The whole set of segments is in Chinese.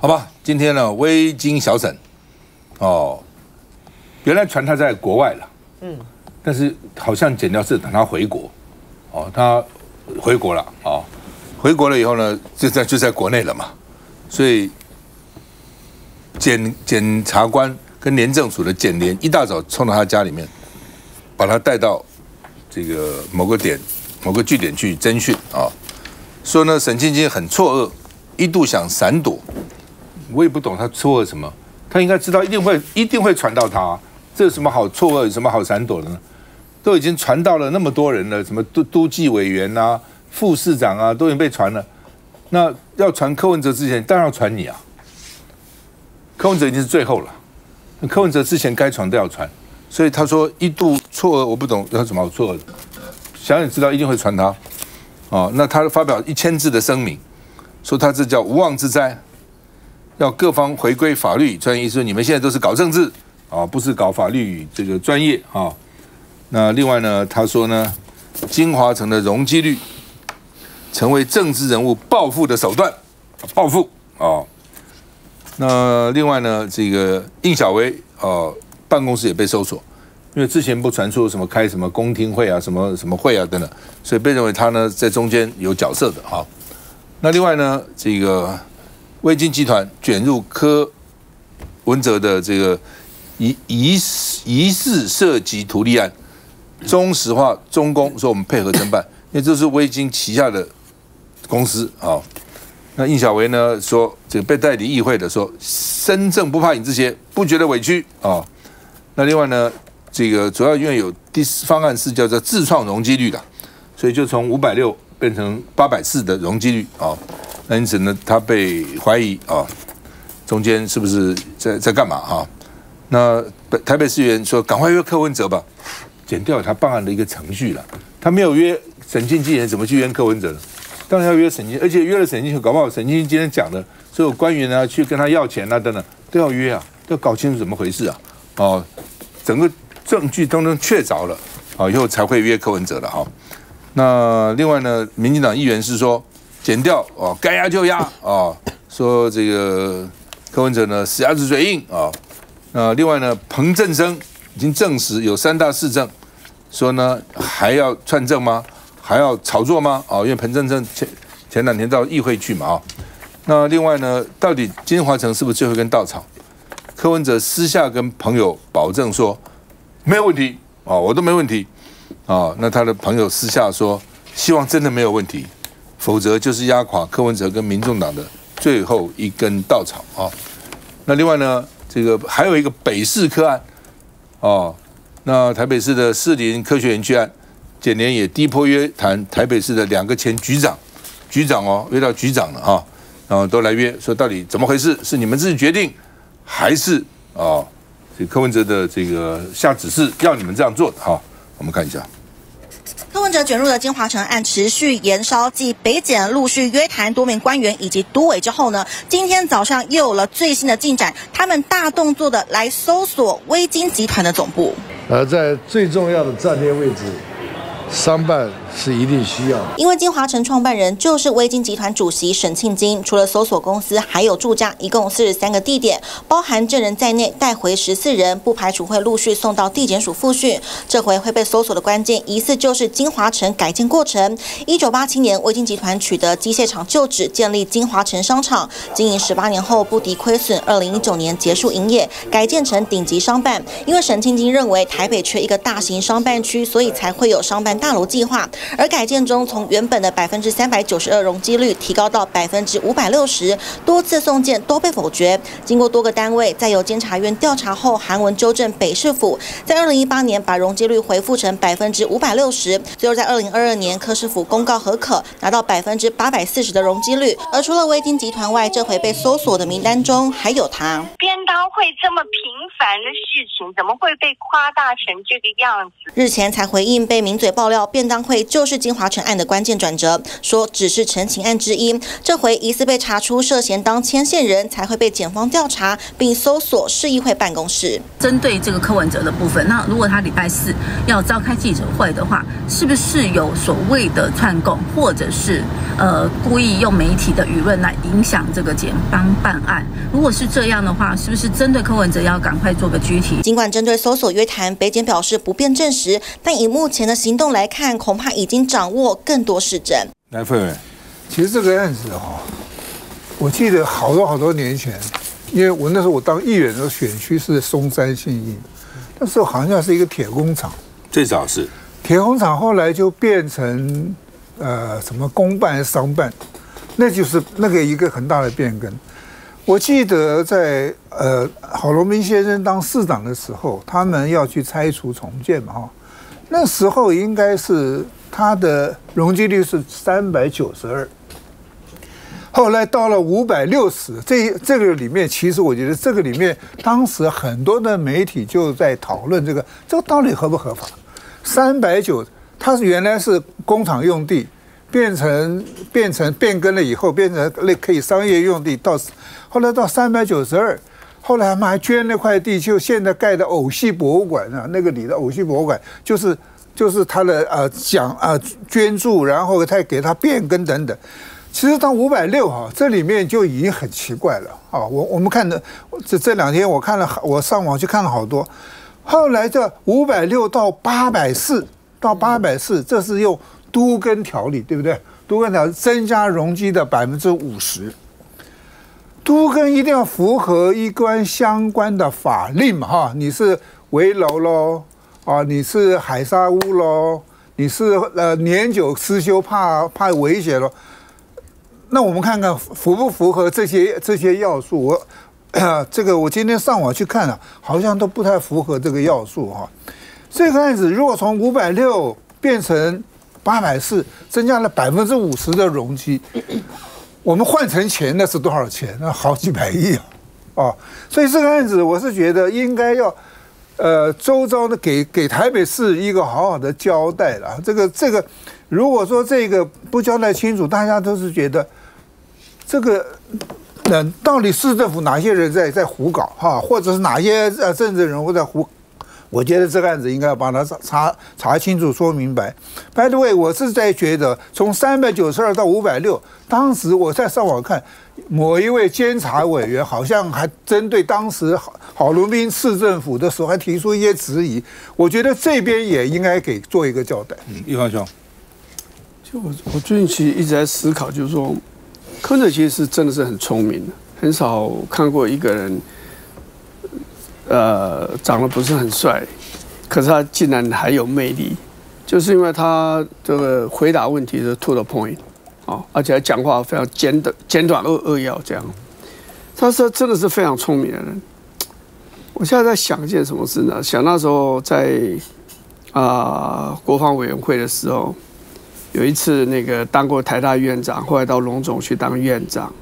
好吧，今天呢，威金小沈，原来传他在国外了，但是好像检调是等他回国，他回国了，回国了以后呢，就在国内了嘛，所以检察官跟廉政署的检联一大早冲到他家里面，把他带到这个某个据点去侦讯说呢，沈庆金很错愕，一度想闪躲。我也不懂他错愕什么，他应该知道一定会传到他，这有什么好错愕，有什么好闪躲的呢？都已经传到了那么多人了，什么都纪委员啊、副市长啊，都已经被传了。那要传柯文哲之前，当然要传你啊。柯文哲已经是最后了，柯文哲之前该传都要传，所以他说一度错愕，我不懂有什么好错愕的。想也知道一定会传他，那他发表1000字的声明，说他这叫无妄之灾。要各方回归法律专业，说你们现在都是搞政治不是搞法律这个专业那另外呢，他说呢，金华城的容积率成为政治人物报复的手段，报复那另外呢，这个应小薇办公室也被搜索，因为之前不传出什么开什么公听会啊、什么会啊等等，所以被认为他呢在中间有角色的那另外呢，这个威金集团卷入柯文哲的这个疑似涉及图利案，中石化、中工说我们配合侦办，因为这是威金旗下的公司那应小薇呢说，这个被代理议会的说，身正不怕影子斜，不觉得委屈那另外呢，这个主要因为有第四方案是叫做自创容积率的，所以就从560变成840的容积率那因此呢，他被怀疑中间是不是在干嘛那台北市议员说，赶快约柯文哲吧，检调有他办案的一个程序了，他没有约沈庆基，怎么去约柯文哲呢？当然要约沈庆，而且约了沈庆，搞不好沈庆今天讲的所有官员啊，去跟他要钱啊等等都要约要搞清楚怎么回事整个证据都能确凿了以后才会约柯文哲的那另外呢，民进党议员是说，检调该压就压说这个柯文哲呢死鸭子嘴硬另外呢，彭正生已经证实有3大市政，说呢还要串证吗？还要炒作吗？因为彭正生前2天到议会去嘛那另外呢，到底金华城是不是最后一根稻草？柯文哲私下跟朋友保证说没有问题我都没问题那他的朋友私下说，希望真的没有问题，否则就是压垮柯文哲跟民众党的最后一根稻草那另外呢，这个还有一个北市柯案那台北市的士林科学园区案，检联也低波约谈台北市的2个前局长约到局长了然后都来约，说到底怎么回事？是你们自己决定，还是这柯文哲的这个下指示要你们这样做的我们看一下。柯文哲卷入的金华城案持续延烧，继北检陆续约谈多名官员以及都委之后呢，今天早上又有了最新的进展，他们大动作的来搜索威金集团的总部，而在最重要的战略位置，商办是一定需要的，因为金华城创办人就是威金集团主席沈庆金，除了搜索公司，还有住家，一共43个地点，包含证人在内，带回14人，不排除会陆续送到地检署复讯。这回会被搜索的关键，疑似就是金华城改建过程。1987年，威金集团取得机械厂旧址，建立金华城商场，经营18年后不敌亏损，2019年结束营业，改建成顶级商办。因为沈庆金认为台北缺一个大型商办区，所以才会有商办大楼计划。而改建中，从原本的392%容积率提高到560%，多次送件都被否决。经过多个单位再由监察院调查后，函文纠正北市府，在2018年把容积率恢复成560%，最后在2022年柯市府公告核可，拿到840%的容积率。而除了威金集团外，这回被搜索的名单中还有他。便当会这么平凡的事情，怎么会被夸大成这个样子？日前才回应被名嘴爆料便当会就是金华城案的关键转折，说只是陈情案之一，这回疑似被查出涉嫌当牵线人，才会被检方调查，并搜索市议会办公室。针对这个柯文哲的部分，那如果他礼拜4要召开记者会的话，是不是有所谓的串供，或者是故意用媒体的舆论来影响这个检方办案？如果是这样的话，是不是针对柯文哲要赶快做个具体？尽管针对搜索约谈，北检表示不便证实，但以目前的行动来看，恐怕已经掌握更多事证。来，费伟，其实这个案子我记得好多年前，因为我那时候我当议员的时候，选区是松山信义，那时候好像是一个铁工厂，最早是铁工厂，后来就变成什么公办商办，那就是那个一个很大的变更。我记得在郝龙斌先生当市长的时候，他们要去拆除重建嘛那时候应该是他的容积率是392，后来到了560，这个里面，其实我觉得这个里面当时很多的媒体就在讨论这个到底合不合法。390，它是原来是工厂用地，变更了以后，变成可以商业用地，后来到392，后来他们还捐那块地，就现在盖的偶戏博物馆那个里的偶戏博物馆，就是他的捐助，然后再给他变更等等。其实到560这里面就已经很奇怪了我们看的这2天我看了，我上网去看了好多。后来这560到840，这是用都更条例，对不对？都更条例增加容积的50%。都更一定要符合一关相关的法令嘛你是危楼咯你是海沙屋咯，你是年久失修怕危险咯。那我们看看符不符合这些要素？这个我今天上网去看了，好像都不太符合这个要素这个案子如果从560变成840，增加了50%的容积。我们换成钱那是多少钱？那好几百亿所以这个案子我是觉得应该要周遭的给台北市一个好好的交代了。这个如果说这个不交代清楚，大家都是觉得这个到底市政府哪些人在胡搞或者是哪些政治人物在胡？我觉得这个案子应该要把它查清楚、说明白。By the way， 我是在觉得从392到560，当时我在上网看，某一位监察委员好像还针对当时郝龙斌市政府的时候还提出一些质疑。我觉得这边也应该给做一个交代。玉芳兄，就我最近其实一直在思考，就是说，柯文哲其实是真的是很聪明的，很少看过一个人。长得不是很帅，可是他竟然还有魅力，就是因为他这个回答问题是 to the point，而且讲话非常简短扼要这样。他是真的是非常聪明的人。我现在在想一件什么事呢？想那时候在国防委员会的时候，有一次那个当过台大院长，后来到荣总去当院长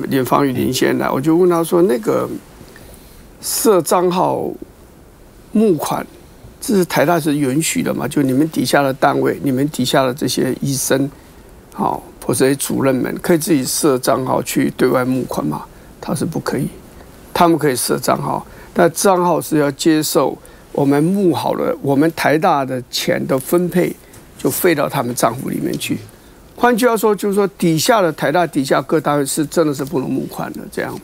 林芳玉先来，我就问他说：“那个设账号募款，这是台大是允许的嘛？就你们底下的单位，你们底下的这些医生，或者主任们，可以自己设账号去对外募款吗？”他是不可以，他们可以设账号，但账号是要接受我们募好了，我们台大的钱的分配就汇到他们账户里面去。换句话说，就是说底下的台大底下各单位是真的是不能募款的这样。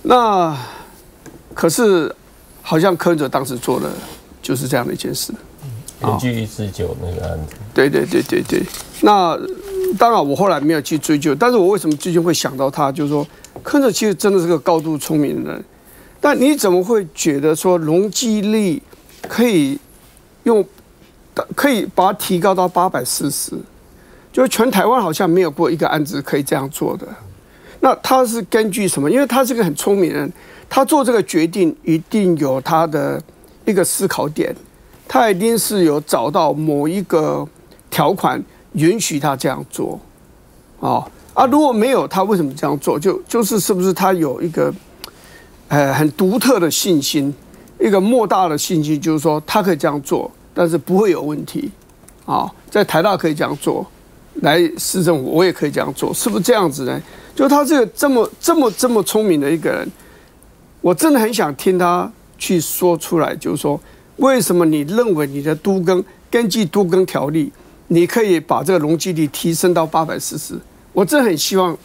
那可是好像柯文哲当时做的就是这样的一件事。根据149那个案子。对。那当然我后来没有去追究，但是我为什么最近会想到他，就是说柯文哲其实真的是个高度聪明的人，但你怎么会觉得说容积率可以把它提高到840？就全台湾好像没有过一个案子可以这样做的。那他是根据什么？因为他是个很聪明的人，他做这个决定一定有他的一个思考点，他一定是有找到某一个条款允许他这样做。如果没有，他为什么这样做？就是是不是他有一个很独特的信心，一个莫大的信心，就是说他可以这样做，但是不会有问题。在台大可以这样做，来市政府我也可以这样做，是不是这样子呢？就他这个这么聪明的一个人，我真的很想听他去说出来，就是说为什么你认为你的都更根据都更条例，你可以把这个容积率提升到840？我真的很希望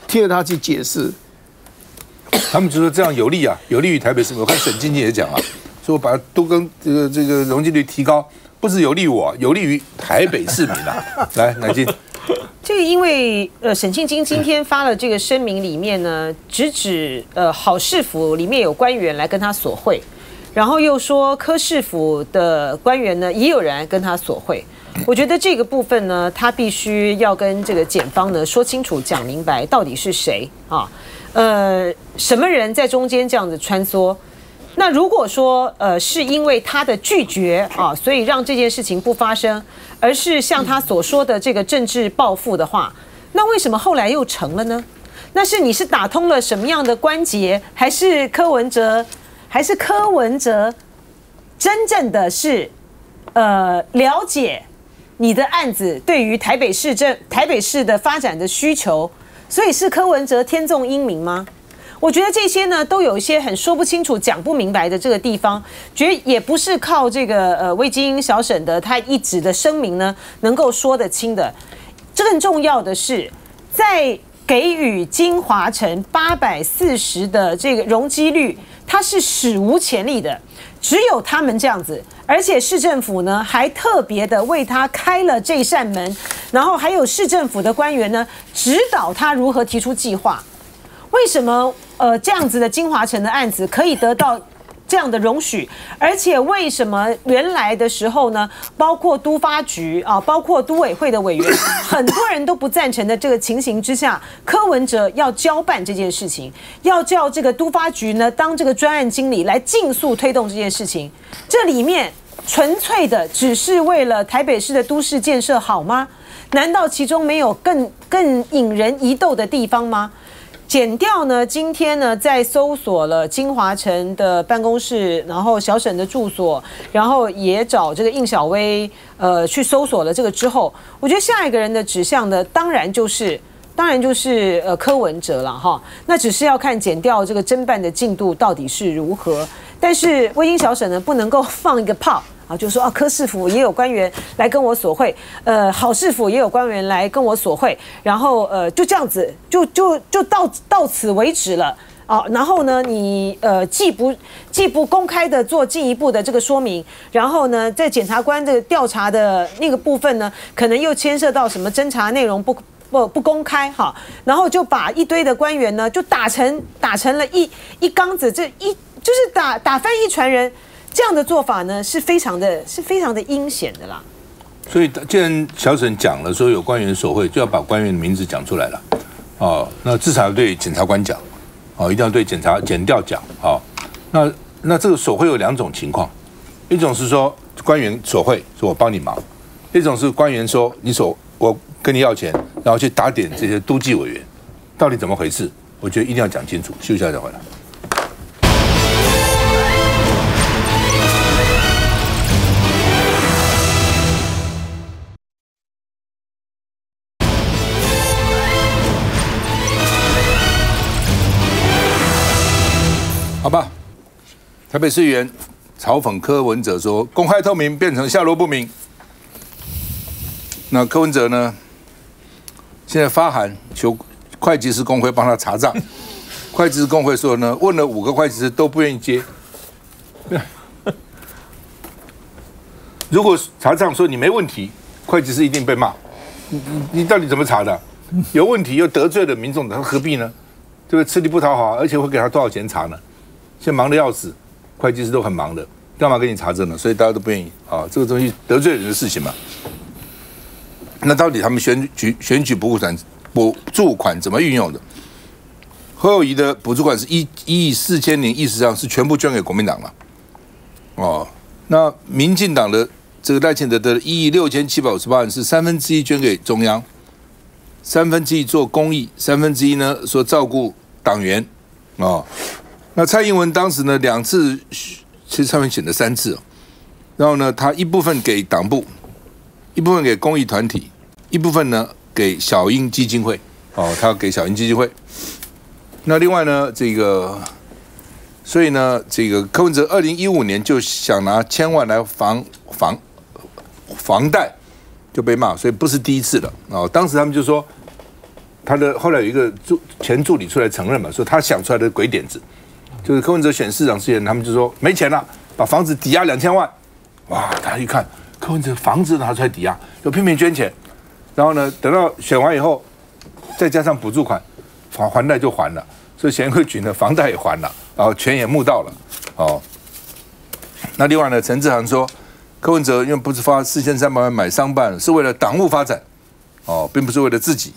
听着他去解释。他们就说这样有利啊，有利于台北市民。我看沈经济也讲啊，说我把都更这个容积率提高，不是有利于我，有利于台北市民啊。来，乃金。这个因为沈庆金今天发了这个声明，里面呢直指郝市府里面有官员来跟他索贿，然后又说柯市府的官员呢也有人来跟他索贿。我觉得这个部分呢，他必须要跟这个检方呢说清楚、讲明白，到底是谁啊？什么人在中间这样子穿梭？那如果说是因为他的拒绝啊，所以让这件事情不发生，而是像他所说的这个政治报复的话，那为什么后来又成了呢？那是你是打通了什么样的关节，还是柯文哲真正的是了解你的案子对于台北市的发展的需求，所以是柯文哲天纵英明吗？我觉得这些呢，都有一些很说不清楚、讲不明白的这个地方，觉得也不是靠这个魏金小沈的他一纸的声明呢能够说得清的。更重要的是，在给予金华城840的这个容积率，它是史无前例的，只有他们这样子，而且市政府呢还特别的为他开了这扇门，然后还有市政府的官员呢指导他如何提出计划。为什么这样子的金华城的案子可以得到这样的容许？而且为什么原来的时候呢，包括都发局啊，包括都委会的委员，很多人都不赞成的这个情形之下，柯文哲要交办这件事情，要叫这个都发局呢当这个专案经理来尽速推动这件事情？这里面纯粹的只是为了台北市的都市建设好吗？难道其中没有更引人疑窦的地方吗？检调呢，今天呢在搜索了金华城的办公室，然后小沈的住所，然后也找这个应小薇去搜索了这个之后，我觉得下一个人的指向呢，当然就是柯文哲了哈。那只是要看检调这个侦办的进度到底是如何。但是魏金小沈呢，不能够放一个炮。就说柯市府也有官员来跟我索贿，郝市府也有官员来跟我索贿，然后就这样子就到此为止了然后呢，你既不公开的做进一步的这个说明，然后呢，在检察官的调查的那个部分呢，可能又牵涉到什么侦查内容不公开然后就把一堆的官员呢就打成了一缸子，就是打翻一船人。这样的做法呢，是非常的阴险的啦。所以，既然小沈讲了说有官员索贿，就要把官员的名字讲出来了。那至少要对检察官讲，一定要对检调讲。那这个索贿有两种情况，一种是说官员索贿，说我帮你忙；一种是官员说我跟你要钱，然后去打点这些都计委员，到底怎么回事？我觉得一定要讲清楚。休息一下再回来。好吧，台北市议员嘲讽柯文哲说公开透明变成下落不明。那柯文哲呢，现在发函求会计师公会帮他查账，会计师公会说呢，问了5个会计师都不愿意接。如果查账说你没问题，会计师一定被骂。你到底怎么查的？有问题又得罪了民众党，何必呢？对不对？吃力不讨好，而且会给他多少钱查呢？现在忙得要死，会计师都很忙的，干嘛给你查证呢？所以大家都不愿意这个东西得罪人的事情嘛。那到底他们选举补助款怎么运用的？侯友宜的补助款是1亿4000零，意识上是全部捐给国民党了。那民进党的这个赖清德的1亿6758万是1/3捐给中央，1/3做公益，1/3呢说照顾党员那蔡英文当时呢2次，其实上面选了3次然后呢，他一部分给党部，一部分给公益团体，一部分呢给小英基金会。他要给小英基金会。那另外呢，所以呢，柯文哲2015年就想拿1000万来房贷，就被骂，所以不是第一次了。当时他们就说，后来有一个前助理出来承认嘛，说他想出来的鬼点子，就是柯文哲选市长之前，他们就说没钱了，把房子抵押2000万。哇，大家一看，柯文哲房子拿出来抵押，就拼命捐钱。然后呢，等到选完以后，再加上补助款，还贷就还了。所以选举局呢，房贷也还了，然后钱也募到了。那另外呢，陈志航说，柯文哲因为不是发4300万买商办，是为了党务发展，并不是为了自己。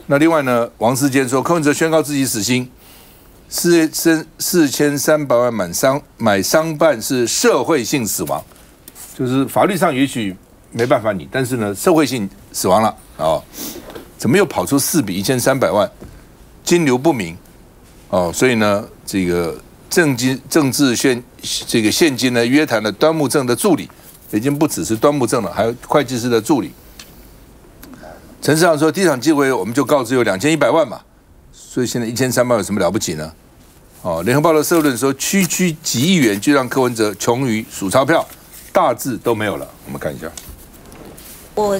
那另外呢，王世坚说，柯文哲宣告自己死刑，4300万买商办是社会性死亡，就是法律上也许没办法你，但是呢，社会性死亡了。怎么又跑出4笔1300万？金流不明，所以呢，政治现金呢约谈了端木正的助理，已经不只是端木正了，还有会计师的助理。陈市长说，第一场机会我们就告知有2100万嘛，所以现在1300万有什么了不起呢？联合报的社论说，区几亿元就让柯文哲穷于数钞票，大致都没有了。我们看一下。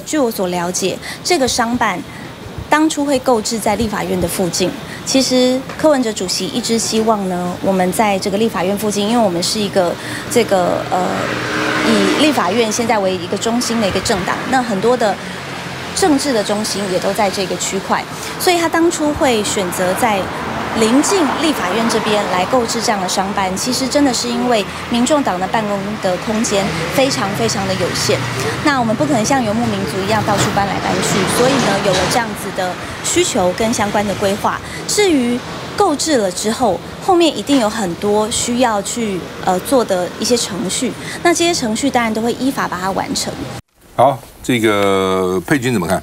据我所了解，这个商办当初会购置在立法院的附近。其实柯文哲主席一直希望呢，我们在这个立法院附近，因为我们是一个以立法院现在为一个中心的一个政党，那很多的政治的中心也都在这个区块，所以他当初会选择在临近立法院这边来购置这样的商办，其实真的是因为民众党的办公的空间非常非常的有限，那我们不可能像游牧民族一样到处搬来搬去，所以呢，有了这样子的需求跟相关的规划。至于购置了之后，后面一定有很多需要去做的一些程序，那这些程序当然都会依法把它完成。好，佩君怎么看？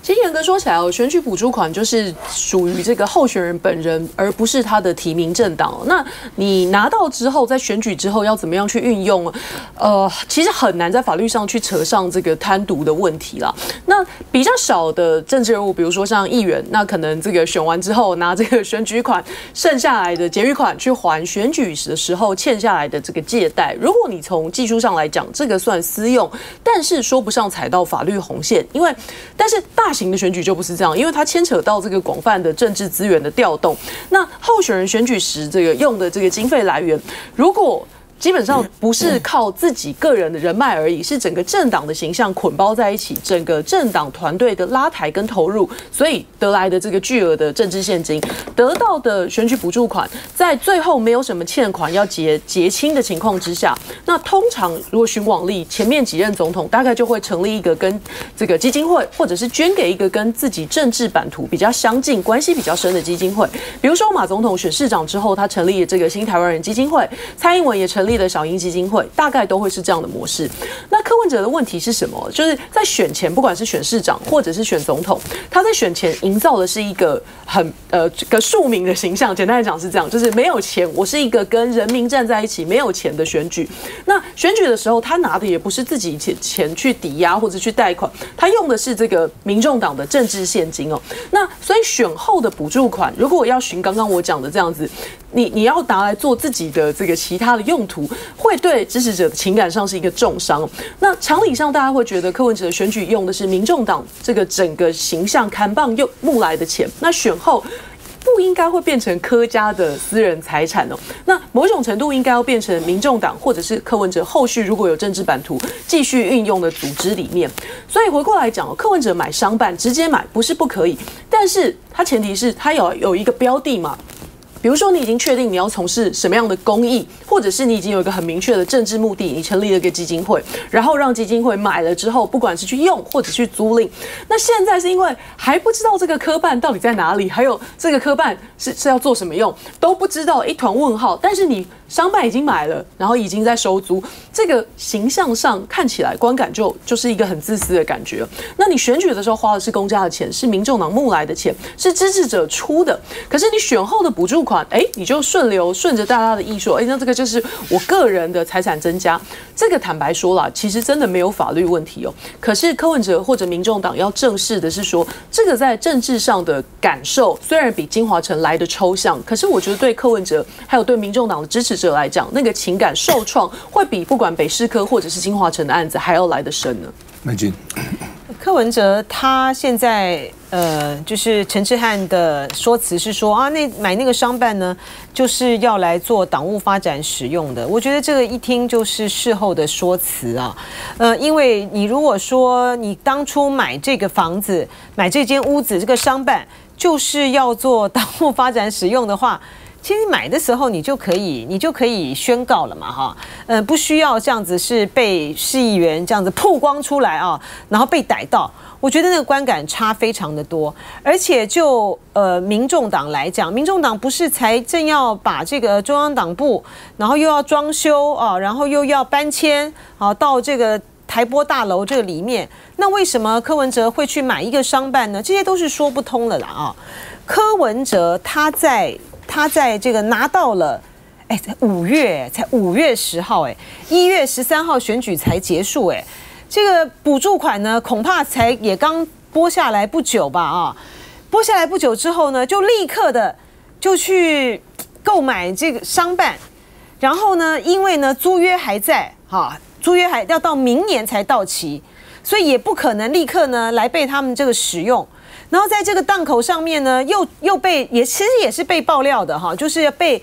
其实严格说起来，选举补助款就是属于这个候选人本人，而不是他的提名政党。那你拿到之后，在选举之后要怎么样去运用？其实很难在法律上去扯上这个贪渎的问题啦。那比较少的政治人物，比如说像议员，那可能这个选完之后拿这个选举款剩下来的结余款去还选举的时候欠下来的这个借贷。如果你从技术上来讲，这个算私用，但是说不上踩到法律红线，但是大型的选举就不是这样，因为它牵扯到这个广泛的政治资源的调动。那候选人选举时这个用的这个经费来源，如果基本上不是靠自己个人的人脉而已，是整个政党的形象捆包在一起，整个政党团队的拉抬跟投入，所以得来的这个巨额的政治现金，得到的选举补助款，在最后没有什么欠款要结清的情况之下，那通常如果循往例，前面几任总统大概就会成立一个跟这个基金会，或者是捐给一个跟自己政治版图比较相近、关系比较深的基金会。比如说马总统选市长之后，他成立了这个新台湾人基金会，蔡英文也成立了小英基金会，大概都会是这样的模式。那柯文哲的问题是什么？就是在选前，不管是选市长或者是选总统，他在选前营造的是一个很个庶民的形象。简单来讲是这样，就是没有钱，我是一个跟人民站在一起没有钱的选举。那选举的时候，他拿的也不是自己钱去抵押或者去贷款，他用的是这个民众党的政治现金哦。那所以选后的补助款，如果要循刚刚我讲的这样子，你要拿来做自己的这个其他的用途，会对支持者的情感上是一个重伤。那常理上，大家会觉得柯文哲的选举用的是民众党这个整个形象看棒又募来的钱，那选后不应该会变成柯家的私人财产哦。那某种程度应该要变成民众党或者是柯文哲后续如果有政治版图继续运用的组织里面。所以回过来讲，柯文哲买商办直接买不是不可以，但是他前提是他有一个标的嘛。比如说，你已经确定你要从事什么样的公益，或者是你已经有一个很明确的政治目的，你成立了一个基金会，然后让基金会买了之后，不管是去用或者去租赁。那现在是因为还不知道这个科办到底在哪里，还有这个科办是要做什么用都不知道，一团问号。但是你商办已经买了，然后已经在收租，这个形象上看起来观感就是一个很自私的感觉。那你选举的时候花的是公家的钱，是民众党募来的钱，是支持者出的，可是你选后的补助款，你就顺着大家的意说，那这个就是我个人的财产增加。这个坦白说啦，其实真的没有法律问题哦。可是柯文哲或者民众党要正视的是说，这个在政治上的感受虽然比金华城来的抽象，可是我觉得对柯文哲还有对民众党的支持者来讲，那个情感受创会比不管北市科或者是金华城的案子还要来得深呢。美君，柯文哲他现在就是陈志汉的说辞是说啊，买那个商办呢，就是要来做党务发展使用的。我觉得这个一听就是事后的说辞啊，因为你如果说你当初买这个房子、买这间屋子、这个商办就是要做党务发展使用的话。其实买的时候你就可以宣告了嘛哈，不需要这样子是被市议员这样子曝光出来啊，然后被逮到，我觉得那个观感差非常的多。而且就民众党来讲，民众党不是才正要把这个中央党部，然后又要装修啊，然后又要搬迁啊到这个台玻大楼这个里面，那为什么柯文哲会去买一个商办呢？这些都是说不通的啦啊！柯文哲他在这个拿到了，才5月10号，1月13号选举才结束，这个补助款呢，恐怕才也刚拨下来不久吧啊，拨下来不久之后呢，就立刻的就去购买这个商办，然后呢，因为呢租约还在租约还要到明年才到期，所以也不可能立刻呢来被他们这个使用。然后在这个档口上面呢，又被其实也是被爆料的哈，就是被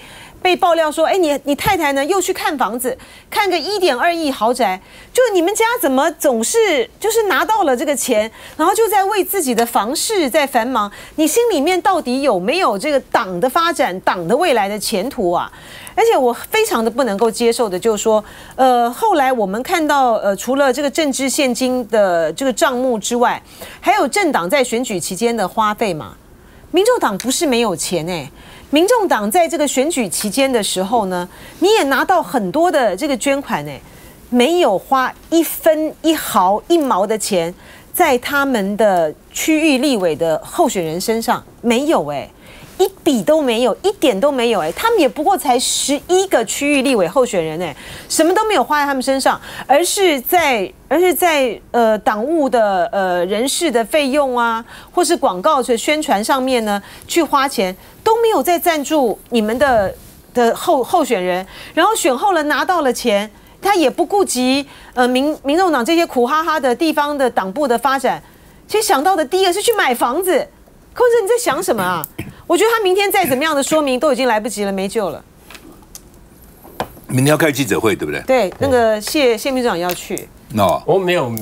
爆料说，你太太呢又去看房子，看个1.2亿豪宅，就你们家怎么总是就是拿到了这个钱，然后就在为自己的房市在繁忙，你心里面到底有没有这个党的发展、党的未来的前途啊？而且我非常的不能够接受的就是说，后来我们看到除了这个政治现金的这个账目之外，还有政党在选举期间的花费嘛。民众党不是没有钱民众党在这个选举期间的时候呢，你也拿到很多的这个捐款没有花1分1毫1毛的钱在他们的区域立委的候选人身上，没有一笔都没有，一点都没有他们也不过才11个区域立委候选人什么都没有花在他们身上，而是在党务的人事的费用啊，或是广告的宣传上面呢去花钱，都没有在赞助你们的候选人，然后选后了拿到了钱，他也不顾及民众党这些苦哈哈的地方的党部的发展，其实想到的第一个是去买房子。柯文哲你在想什么啊？我觉得他明天再怎么样的说明都已经来不及了，没救了。明天要开记者会，对不对？对，那个谢秘书长要去。我没有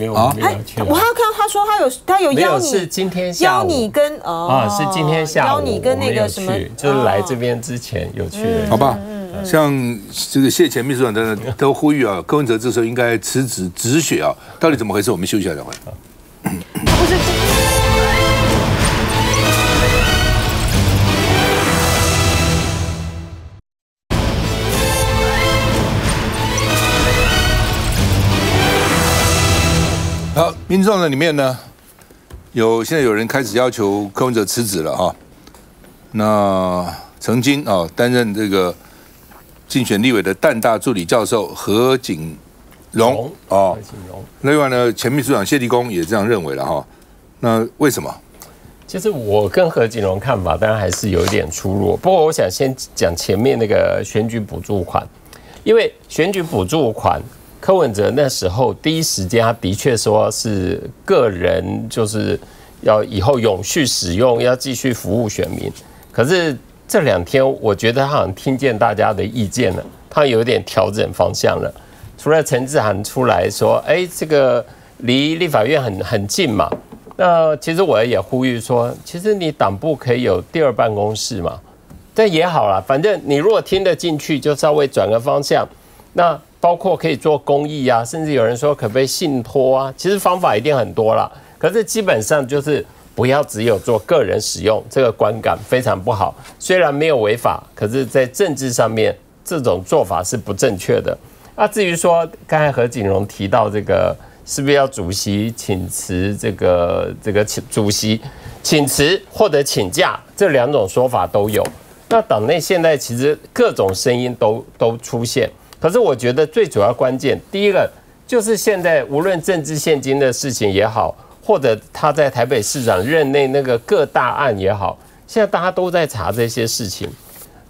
去。我还要看他说他有邀你，是今天下午邀你跟是今天下午邀你跟那个什么，就是来这边之前有去的，好吧？像这个谢前秘书长等等都呼吁柯文哲这时候应该辞职止血啊，到底怎么回事？我们休息一下再回来。不是。好，民众党里面呢，现在有人开始要求柯文哲辞职了哈。那曾经担任这个竞选立委的淡大助理教授何景荣另外呢，前秘书长谢立功也这样认为了哈。那为什么？其实我跟何景荣看法当然还是有一点出入，不过我想先讲前面那个选举补助款，因为选举补助款。柯文哲那时候第一时间，他的确说是个人，就是要以后永续使用，要继续服务选民。可是这2天，我觉得他好像听见大家的意见了，他有点调整方向了。除了陈志涵出来说，这个离立法院很近嘛，那其实我也呼吁说，其实你党部可以有第2办公室嘛，但也好啦，反正你如果听得进去，就稍微转个方向，那。包括可以做公益啊，甚至有人说可不可以信托啊？其实方法一定很多啦，可是基本上就是不要只有做个人使用，这个观感非常不好。虽然没有违法，可是在政治上面这种做法是不正确的。至于说刚才何锦荣提到这个是不是要主席请辞，这个主席请辞或者请假这2种说法都有。那党内现在其实各种声音都出现，可是我觉得最主要关键，第一个就是现在无论政治现金的事情也好，或者他在台北市长任内那个各大案也好，现在大家都在查这些事情。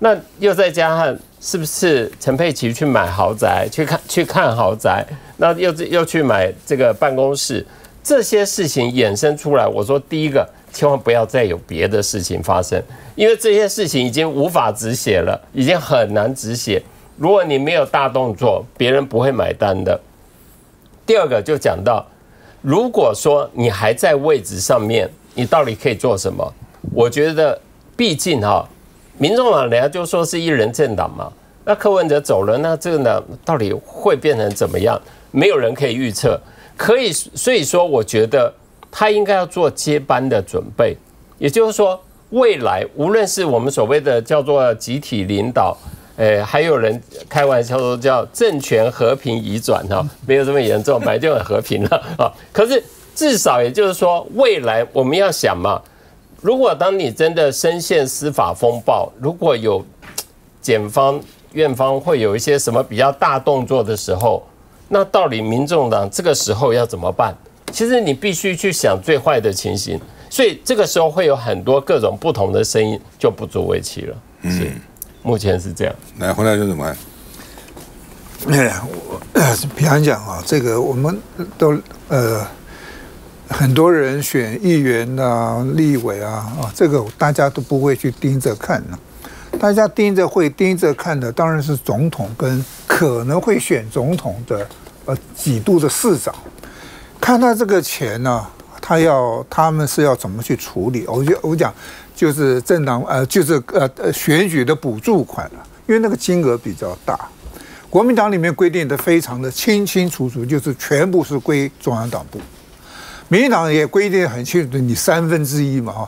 那又再加上是不是陈佩琪去买豪宅，去看豪宅，那又去买这个办公室，这些事情衍生出来，我说第一个，千万不要再有别的事情发生，因为这些事情已经无法止血了，已经很难止血。如果你没有大动作，别人不会买单的。第二个就讲到，如果说你还在位置上面，你到底可以做什么？我觉得，毕竟民众党人家就说是一人政党嘛，那柯文哲走了，那这个呢，到底会变成怎么样？没有人可以预测。所以说，我觉得他应该要做接班的准备，也就是说，未来无论是我们所谓的叫做集体领导，还有人开玩笑说叫政权和平移转没有这么严重，本来就很和平了啊。可是至少也就是说，未来我们要想嘛。如果当你真的深陷司法风暴，如果有检方、院方会有一些什么比较大动作的时候，那到底民众党这个时候要怎么办？其实你必须去想最坏的情形，所以这个时候会有很多各种不同的声音，就不足为奇了。目前是这样。来，洪大兄怎么看？平常讲这个我们都很多人选议员啊、立委这个大家都不会去盯着看大家盯着看的当然是总统跟可能会选总统的几度的市长，看他这个钱呢，他们是要怎么去处理？我讲就是政党就是选举的补助款因为那个金额比较大，国民党里面规定的非常的清清楚楚，就是全部是归中央党部。民进党也规定很清楚，你1/3嘛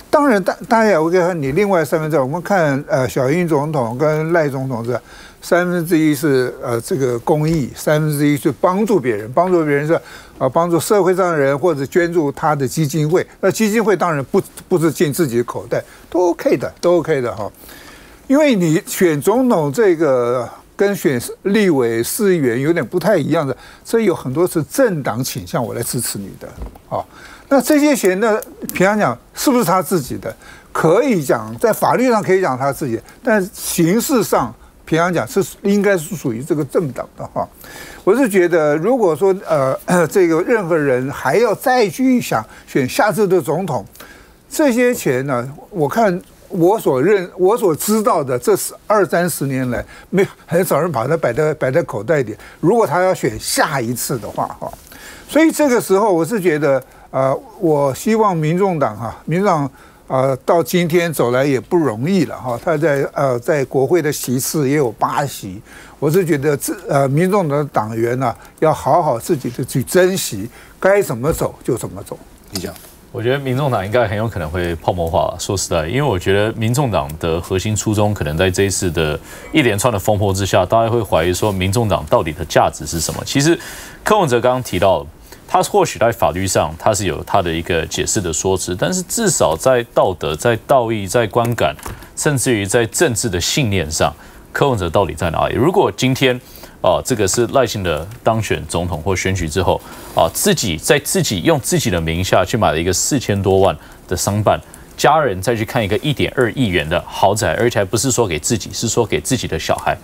当然大家也会看你另外1/3。我们看小英总统跟赖总统是1/3是这个公益，1/3是帮助别人，是帮助社会上的人或者捐助他的基金会。那基金会当然不是进自己的口袋，都 OK 的因为你选总统这个跟选立委、市议员有点不太一样的，所以有很多是政党倾向我来支持你的那这些钱呢，平常讲是不是他自己的？可以讲在法律上可以讲他自己，但形式上平常讲是应该是属于这个政党的我是觉得，如果说这个任何人还要再去想选下次的总统，这些钱呢，我看。我所知道的，这20-30年来，很少人把它摆在口袋里。如果他要选下一次的话，所以这个时候我是觉得，我希望民众党到今天走来也不容易了他在国会的席次也有8席，我是觉得民众党的党员要好好自己的去珍惜，该怎么走就怎么走。你讲。我觉得民众党应该很有可能会泡沫化。说实在，因为我觉得民众党的核心初衷，可能在这一次的一连串的风波之下，大家会怀疑说，民众党到底的价值是什么？其实柯文哲刚刚提到，他或许在法律上他是有他的一个解释的说辞，但是至少在道德、在道义、在观感，甚至于在政治的信念上，柯文哲到底在哪里？如果今天这个是赖清德当选总统或选举之后自己用自己的名下去买了一个4000多万的商办，家人再去看一个1.2亿元的豪宅，而且还不是说给自己，是说给自己的小孩。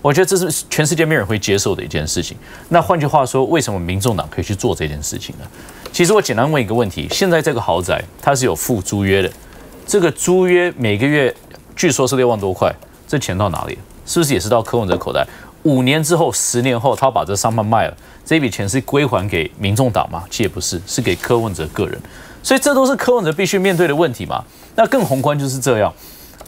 我觉得这是全世界没人会接受的一件事情。那换句话说，为什么民众党可以去做这件事情呢？其实我简单问一个问题：现在这个豪宅它是有附租约的，这个租约每个月据说是6万多块，这钱到哪里了？是不是也是到柯文哲口袋？5年之后、10年后，他把这商办卖了，这笔钱是归还给民众党吗？其实也不是，是给柯文哲个人。所以这都是柯文哲必须面对的问题嘛。那更宏观就是这样，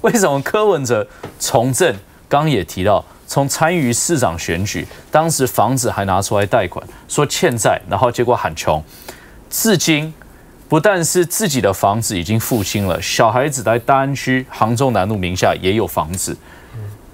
为什么柯文哲从政？刚刚也提到，从参与市长选举，当时房子还拿出来贷款，说欠债，然后结果喊穷，至今不但是自己的房子已经付清了，小孩子在大安区杭州南路名下也有房子。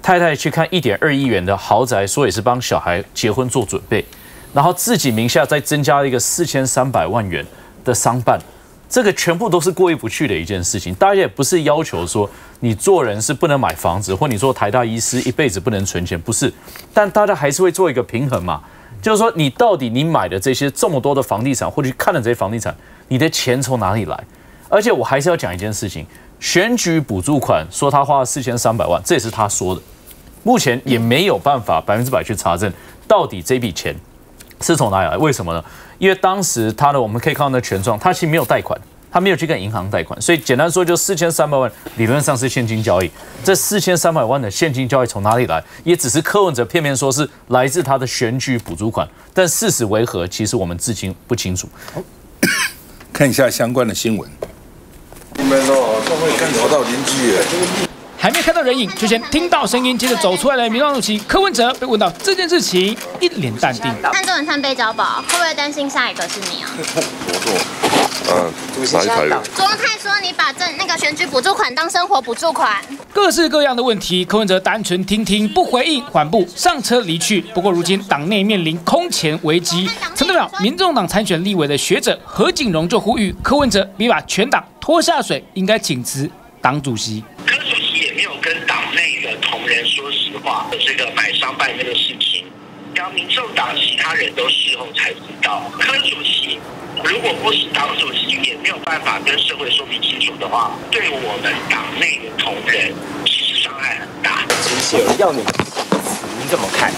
太太去看1.2亿元的豪宅，说也是帮小孩结婚做准备，然后自己名下再增加了一个4300万元的商办，这个全部都是过意不去的一件事情。大家也不是要求说你做人是不能买房子，或你做台大医师一辈子不能存钱，不是，但大家还是会做一个平衡嘛。就是说，你到底你买的这些这么多的房地产，或者去看的这些房地产，你的钱从哪里来？而且我还是要讲一件事情，选举补助款说他花了4300万，这也是他说的，目前也没有办法100%去查证到底这笔钱是从哪里来。为什么呢？因为当时我们可以看到那权状，他其实没有贷款。他没有去跟银行贷款，所以简单说就4300万，理论上是现金交易。这4300万的现金交易从哪里来？也只是柯文哲片面说是来自他的选举补助款，但事实为何？其实我们至今不清楚。看一下相关的新闻。你们都会看找到邻居耶。还没看到人影，就先听到声音，接着走出来的民众主席柯文哲被问到这件事情，一脸淡定。看中人看被交保，会不会担心下一个是你啊？哪一台人？卓荣泰说你把那个选举补助款当生活补助款。各式各样的问题，柯文哲单纯听听，不回应，缓步上车离去。不过如今党内面临空前危机，曾代表民众党参选立委的学者何景荣就呼吁柯文哲别把全党拖下水，应该请辞党主席。柯主席也没有跟党内的同仁说实话的这个买商办这个事情，然后民众党其他人都事后才知道。柯主席如果不是党主席，也没有办法跟社会说明清楚的话，对我们党内的同仁其实伤害很大。其实要你怎么看？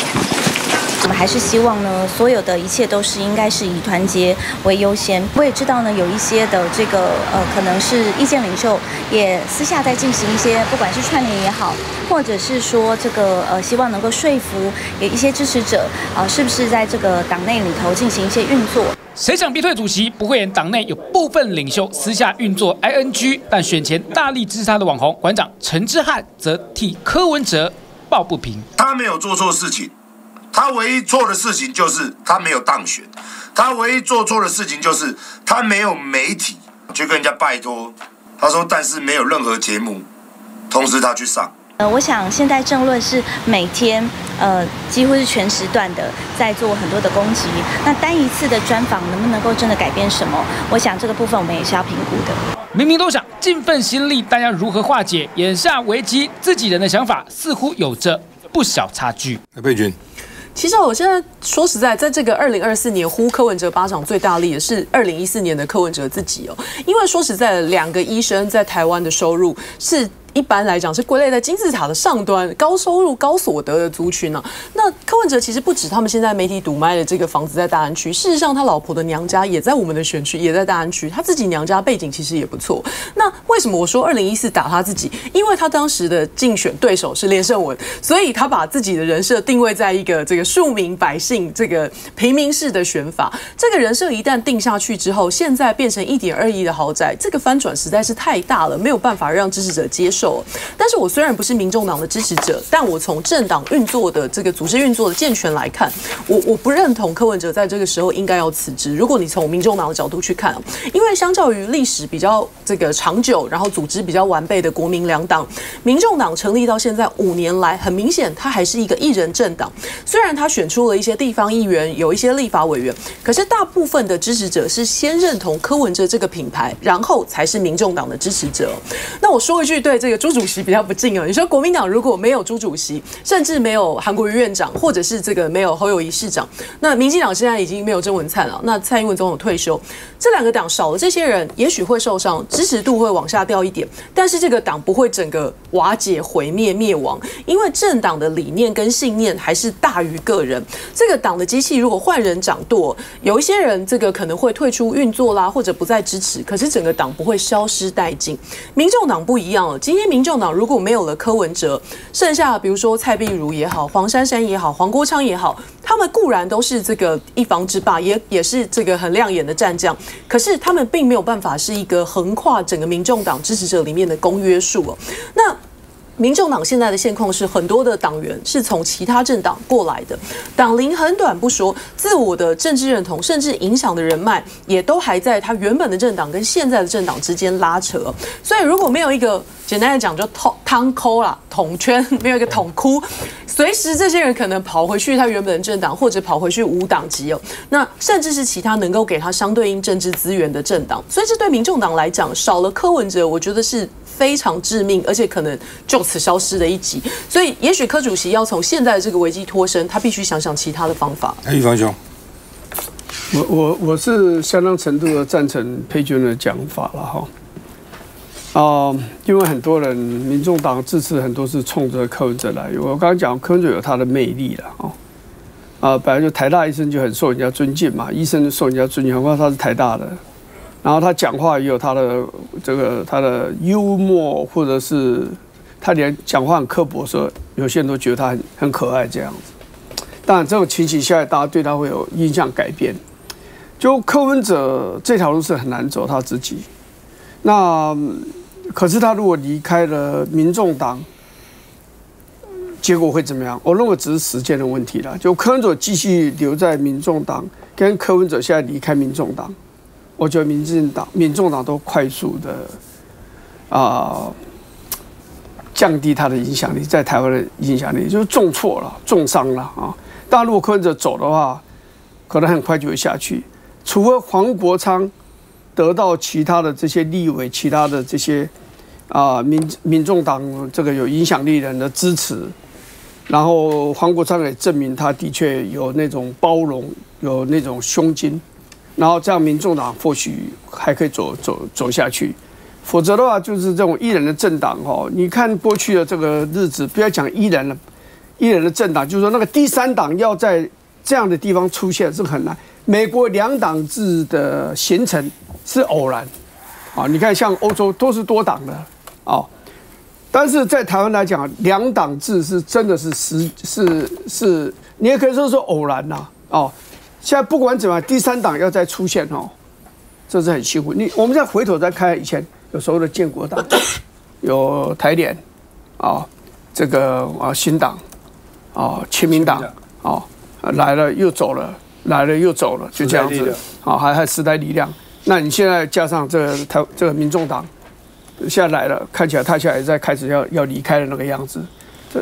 我们还是希望呢，所有的一切都是应该是以团结为优先。我也知道呢，有一些的这个可能是意见领袖也私下在进行一些，不管是串联也好，或者是说这个希望能够说服有一些支持者是不是在这个党内里头进行一些运作。谁想逼退主席？不会演党内有部分领袖私下运作 ING， 但选前大力支持他的网红馆长陈之汉则替柯文哲抱不平。他没有做错事情，他唯一做的事情就是他没有当选，他唯一做错的事情就是他没有媒体去跟人家拜托。他说，但是没有任何节目同时他去上。我想现在政论是每天几乎是全时段的在做很多的攻击，那单一次的专访能不能够真的改变什么？我想这个部分我们也是要评估的。明明都想尽份心力，但要如何化解眼下危机？自己人的想法似乎有着不小差距。佩君。其实我现在说实在，在这个2024年呼柯文哲巴掌最大力的是2014年的柯文哲自己哦，因为说实在的，2个医生在台湾的收入是一般来讲是归类在金字塔的上端，高收入、高所得的族群啊。那柯文哲其实不止他们现在媒体堵麦的这个房子在大安区，事实上他老婆的娘家也在我们的选区，也在大安区，他自己娘家背景其实也不错。那为什么我说2014打他自己？因为他当时的竞选对手是连胜文，所以他把自己的人设定位在一个这个庶民百姓、这个平民式的选法。这个人设一旦定下去之后，现在变成1.2亿的豪宅，这个翻转实在是太大了，没有办法让支持者接受。但是我虽然不是民众党的支持者，但我从政党运作的这个组织运作的健全来看，我不认同柯文哲在这个时候应该要辞职。如果你从民众党的角度去看，因为相较于历史比较这个长久，然后组织比较完备的国民两党，民众党成立到现在5年来，很明显它还是一个一人政党。虽然他选出了一些地方议员，有一些立法委员，可是大部分的支持者是先认同柯文哲这个品牌，然后才是民众党的支持者。那我说一句对这个朱主席比较不敬哦，你说国民党如果没有朱主席，甚至没有韩国瑜院长，或者是这个没有侯友宜市长，那民进党现在已经没有郑文灿了，那蔡英文总统退休，这2个党少了这些人，也许会受伤，支持度会往下掉一点，但是这个党不会整个瓦解、毁灭、灭亡，因为政党的理念跟信念还是大于个人。这个党的机器如果换人掌舵，有一些人这个可能会退出运作啦，或者不再支持，可是整个党不会消失殆尽。民众党不一样了，今天民众党如果没有了柯文哲，剩下比如说蔡壁如也好，黄珊珊也好，黄国昌也好，他们固然都是这个一方之霸，也是这个很亮眼的战将，可是他们并没有办法是一个横跨整个民众党支持者里面的公约数哦。那民众党现在的现况是，很多的党员是从其他政党过来的，党龄很短不说，自我的政治认同甚至影响的人脉，也都还在他原本的政党跟现在的政党之间拉扯。所以如果没有一个简单的讲，就汤抠啦，桶圈没有一个桶窟，随时这些人可能跑回去他原本的政党，或者跑回去无党籍哦，那甚至是其他能够给他相对应政治资源的政党，所以这对民众党来讲，少了柯文哲，我觉得是非常致命，而且可能就此消失的一集。所以，也许柯主席要从现在的这个危机脱身，他必须想想其他的方法。玉芳兄，我是相当程度的赞成佩娟的讲法了哈。因为很多人民众党支持很多是冲着柯文哲来，我刚刚讲柯文哲有他的魅力了本来就台大医生就很受人家尊敬嘛，医生受人家尊敬，何况他是台大的，然后他讲话也有他的他的幽默，或者是他连讲话很刻薄的时候，有些人都觉得他很可爱这样子。当然这种情形下来，大家对他会有印象改变。就柯文哲这条路是很难走他自己，那可是他如果离开了民众党，结果会怎么样？我认为只是时间的问题了。就柯文哲继续留在民众党，跟柯文哲现在离开民众党，我觉得民众党都快速的降低他的影响力，在台湾的影响力就是重挫了、重伤了啊。当然，如果柯文哲走的话，可能很快就会下去，除非黄国昌得到其他的这些立委、其他的这些民众党这个有影响力人的支持，然后黄国昌也证明他的确有那种包容，有那种胸襟，然后这样民众党或许还可以走下去。否则的话，就是这种一人的政党你看过去的这个日子，不要讲一人的政党，就是说那个第三党要在这样的地方出现是很难。美国两党制的形成是偶然你看像欧洲都是多党的但是在台湾来讲，两党制是真的是你也可以说是偶然现在不管怎么样，第三党要再出现这是很辛苦。我们再回头再看以前有所谓的建国党，有台联这个新党亲民党来了又走了，来了又走了，就这样子还时代力量。那你现在加上这个民众党现在来了，看起来他现在也在开始要离开的那个样子。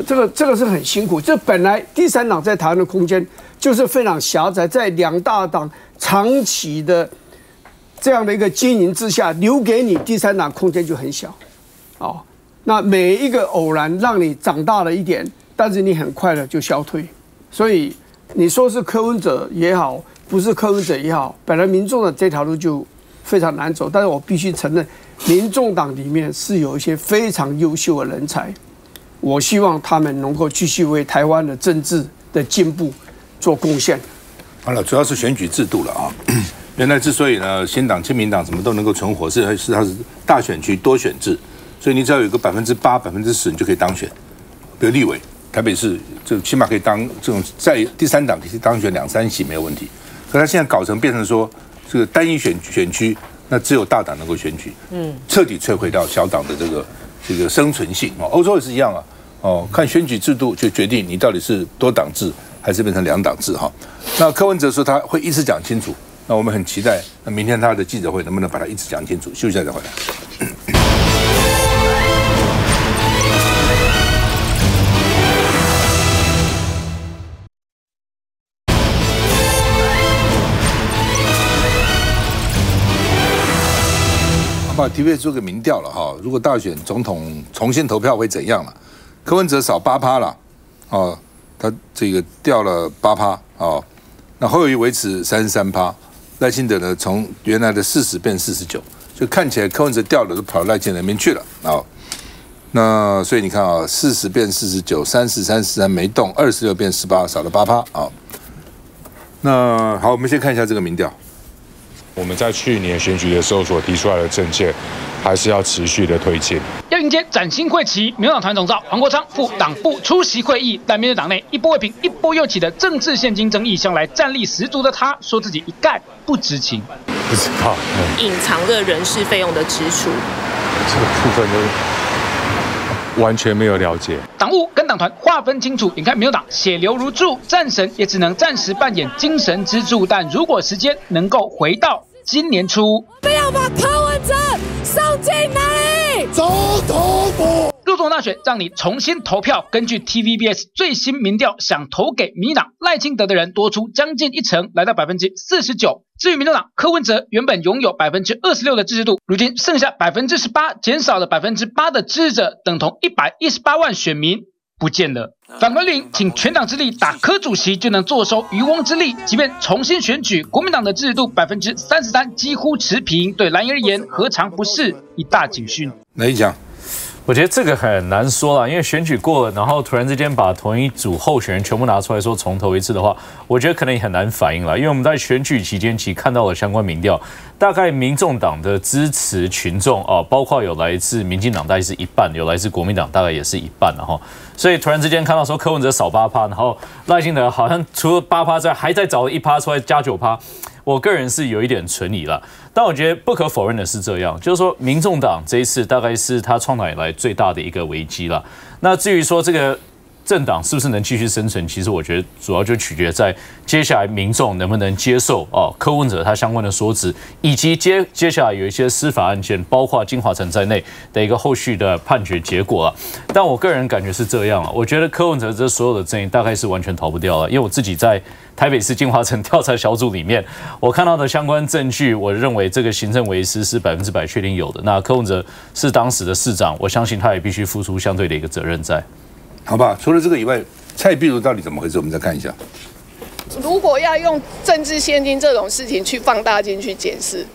这个是很辛苦。这本来第三党在台湾的空间就是非常狭窄，在两大党长期的这样的一个经营之下，留给你第三党空间就很小那每一个偶然让你长大了一点，但是你很快的就消退。所以你说是柯文哲也好，不是柯文哲也好，本来民众的这条路就非常难走。但是我必须承认，民众党里面是有一些非常优秀的人才，我希望他们能够继续为台湾的政治的进步做贡献。好了，主要是选举制度了原来之所以呢，新党、亲民党什么都能够存活，是它是大选区多选制，所以你只要有个8%、10%，你就可以当选。比如立委，台北市就起码可以当这种在第三党可以当选2-3席没有问题。可他现在搞成变成说这个单一选区，那只有大党能够选举，彻底摧毁掉小党的这个生存性欧洲也是一样看选举制度就决定你到底是多党制还是变成两党制那柯文哲说他会一直讲清楚，那我们很期待，那明天他的记者会能不能把它一直讲清楚？休息一下再回来。把 TVB 做个民调了如果大选总统重新投票会怎样了？柯文哲少8%了他这个掉了8%那侯友宜维持33%，赖清德呢从原来的40变49，就看起来柯文哲掉了都跑到赖清德那边去了那所以你看40变49，30-33没动，26变18，少了8%那好，我们先看一下这个民调。我们在去年选举的时候所提出来的政见，还是要持续的推进。要迎接崭新会期，民进党团总召黄国昌赴党部出席会议，但面对党内一波未平一波又起的政治现金争议，向来战力十足的他，说自己一概不知情。不知道，隐藏的人事费用的支出，这个部分都完全没有了解。党务跟党团划分清楚，眼看民进党血流如注，战神也只能暂时扮演精神支柱，但如果时间能够回到今年初，不要把柯文哲送进哪里？总统府。入总大选让你重新投票。根据 TVBS 最新民调，想投给民进党赖清德的人多出将近1成，来到49%。至于民众党柯文哲，原本拥有26%的支持度，如今剩下18%，减少了8%的支持者，等同118万选民不见了。反观绿营，请全党之力打柯主席就能坐收渔翁之利。即便重新选举，国民党的支持度33%，几乎持平，对蓝营而言何尝不是一大警讯？哪一讲？我觉得这个很难说啦，因为选举过了，然后突然之间把同一组候选人全部拿出来说重投一次的话，我觉得可能也很难反应啦。因为我们在选举期间其实看到了相关民调，大概民众党的支持群众啊，包括有来自民进党大概是一半，有来自国民党大概也是一半，然后，所以突然之间看到说柯文哲少8%，然后赖清德好像除了8%之外，还在找了1%出来加9%。我个人是有一点存疑了，但我觉得不可否认的是这样，就是说民众党这一次大概是他创党以来最大的一个危机了。那至于说这个政党是不是能继续生存，其实我觉得主要就取决在接下来民众能不能接受柯文哲他相关的说辞，以及接下来有一些司法案件，包括金华城在内的一个后续的判决结果了。但我个人感觉是这样了，我觉得柯文哲这所有的争议大概是完全逃不掉了，因为我自己在台北市金华城调查小组里面，我看到的相关证据，我认为这个行政违失是100%确定有的。那柯文哲是当时的市长，我相信他也必须付出相对的一个责任在。好吧，除了这个以外，蔡壁如到底怎么回事？我们再看一下。如果要用政治现金这种事情去放大镜去检视，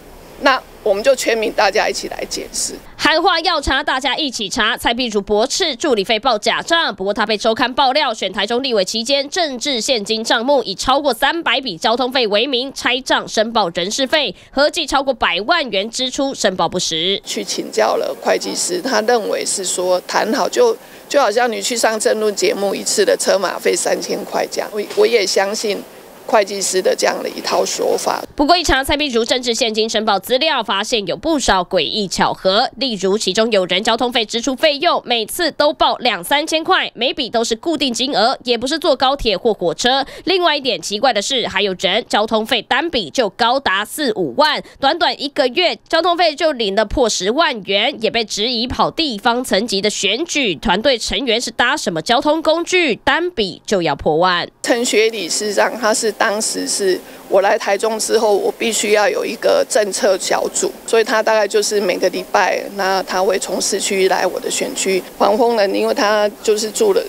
那我们就全民大家一起来检视。喊话要查，大家一起查。蔡壁如驳斥助理费报假账，不过他被周刊爆料，选台中立委期间政治现金账目以超过300笔交通费为名拆账申报人事费，合计超过100万元支出申报不实。去请教了会计师，他认为是说谈好就好像你去上政论节目一次的车马费3000块这样，我也相信会计师的这样的一套说法。不过一查蔡壁如政治现金申报资料，发现有不少诡异巧合，例如其中有人交通费支出费用每次都报2-3千块，每笔都是固定金额，也不是坐高铁或火车。另外一点奇怪的是，还有人交通费单笔就高达4-5万，短短1个月交通费就领了破10万元，也被质疑跑地方层级的选举团队成员是搭什么交通工具，单笔就要破万。陈学理事长他是当时是我来台中之后，我必须要有一个政策小组，所以他大概就是每个礼拜，那他会从市区来我的选区。黄丰仁，因为他就是住了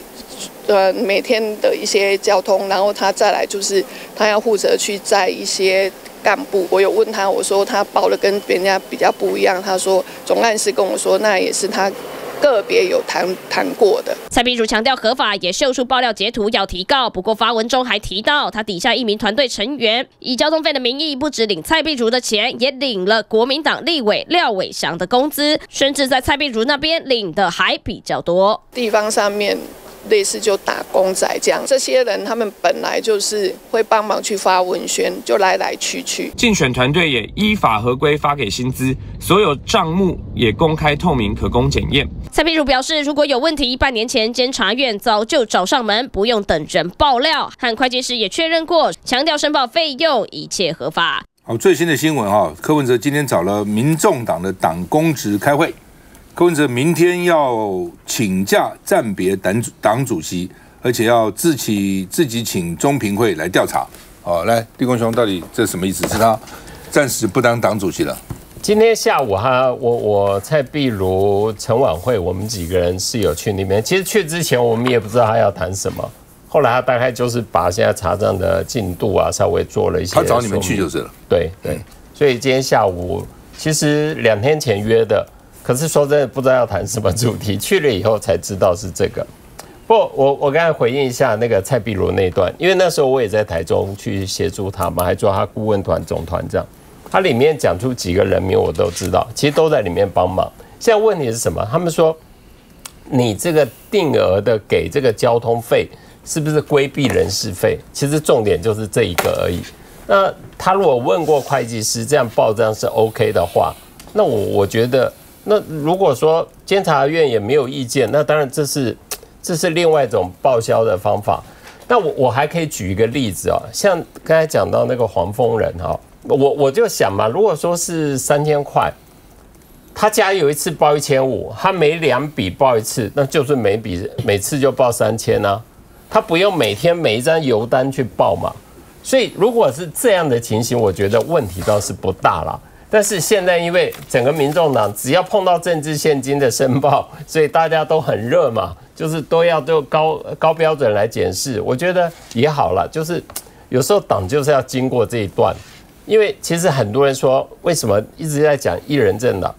每天的一些交通，然后他再来就是他要负责去载一些干部。我有问他，我说他报的跟别人家比较不一样，他说总干事跟我说那也是他个别有谈过的。蔡壁如强调合法，也秀出爆料截图要提告。不过发文中还提到，他底下一名团队成员以交通费的名义，不只领蔡壁如的钱，也领了国民党立委廖伟翔的工资，甚至在蔡壁如那边领的还比较多。地方上面类似就打工仔这样，这些人他们本来就是会帮忙去发文宣，就来来去去。竞选团队也依法合规发给薪资，所有账目也公开透明，可供检验。蔡壁如表示，如果有问题，半年前监察院早就找上门，不用等人爆料。和会计师也确认过，强调申报费用一切合法。好，最新的新闻哈，柯文哲今天找了民众党的党公职开会。柯文哲明天要请假暂别党主席，而且要自己请中评会来调查。好，来，立功兄，到底这什么意思？是他暂时不当党主席了？今天下午我蔡壁如、陈婉慧，我们几个人是有去那边。其实去之前我们也不知道他要谈什么，后来他大概就是把现在查账的进度啊稍微做了一些。他找你们去就是了。对，所以今天下午其实2天前约的。可是说真的，不知道要谈什么主题，去了以后才知道是这个。不过我刚才回应一下那个蔡壁如那段，因为那时候我也在台中去协助他嘛，还做他顾问团总团长。他里面讲出几个人名我都知道，其实都在里面帮忙。现在问题是什么？他们说你这个定额的给这个交通费是不是规避人事费？其实重点就是这一个而已。那他如果问过会计师，这样报账是 OK 的话，那我觉得。那如果说监察院也没有意见，那当然这是另外一种报销的方法。那我还可以举一个例子啊，像刚才讲到那个黄丰仁哈，我就想嘛，如果说是3000块，他加油一次报1500，他每2笔报一次，那就是每次就报3000啊，他不用每天每一张油单去报嘛。所以如果是这样的情形，我觉得问题倒是不大啦。但是现在因为整个民众党只要碰到政治现金的申报，所以大家都很热嘛，就是都高标准来检视。我觉得也好了，就是有时候党就是要经过这一段，因为其实很多人说为什么一直在讲一人政党，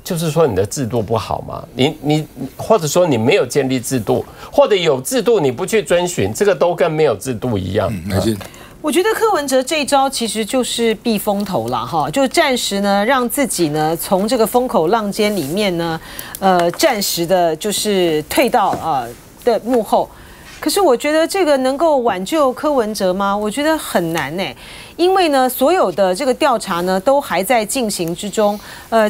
就是说你的制度不好嘛，你或者说你没有建立制度，或者有制度你不去遵循，这个都跟没有制度一样。我觉得柯文哲这一招其实就是避风头啦，哈，就暂时呢让自己呢从这个风口浪尖里面呢，暂时的就是退到的幕后。可是我觉得这个能够挽救柯文哲吗？我觉得很难呢，因为呢，所有的这个调查呢都还在进行之中。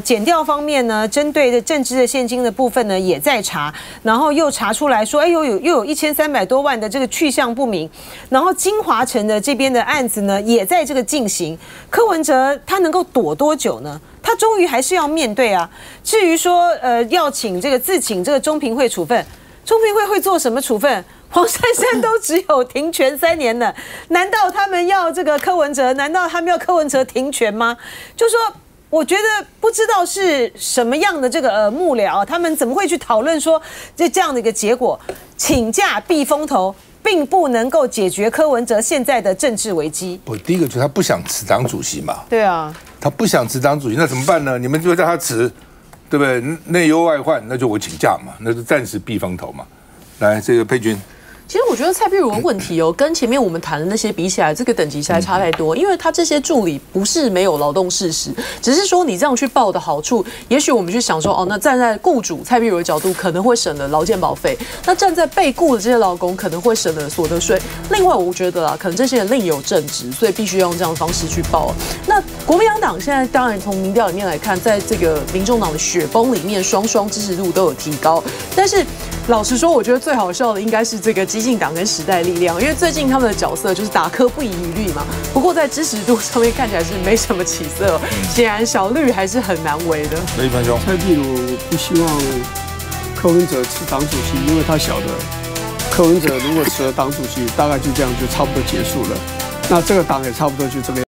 检调方面呢，针对的政治的现金的部分呢也在查，然后又查出来说，哎，又有1300多万的这个去向不明。然后金华城的这边的案子呢也在这个进行。柯文哲他能够躲多久呢？他终于还是要面对啊。至于说要自请这个中评会处分，中评会会做什么处分？黄珊珊都只有停权3年了，难道他们要这个柯文哲？难道他们要柯文哲停权吗？就说我觉得不知道是什么样的这个幕僚，他们怎么会去讨论说这样的一个结果？请假避风头，并不能够解决柯文哲现在的政治危机。第一个就是他不想辞党主席嘛。对啊，他不想辞党主席，那怎么办呢？你们就让他辞，对不对？内忧外患，那就我请假嘛，那是暂时避风头嘛。来，这个佩君。其实我觉得蔡壁如的问题哦，跟前面我们谈的那些比起来，这个等级实在差太多。因为他这些助理不是没有劳动事实，只是说你这样去报的好处，也许我们去想说，哦，那站在雇主蔡壁如的角度，可能会省了劳健保费；那站在被雇的这些劳工，可能会省了所得税。另外，我觉得啦，可能这些人另有正职，所以必须要用这样的方式去报。那国民党现在当然从民调里面来看，在这个民众党的雪崩里面，双支持度都有提高，但是。老实说，我觉得最好笑的应该是这个基进党跟时代力量，因为最近他们的角色就是打柯不遗余力嘛。不过在支持度上面看起来是没什么起色，显然小绿还是很难为的。1分钟，蔡壁如不希望柯文哲辞党主席，因为他晓得柯文哲如果辞了党主席，大概就这样就差不多结束了。那这个党也差不多就这个样。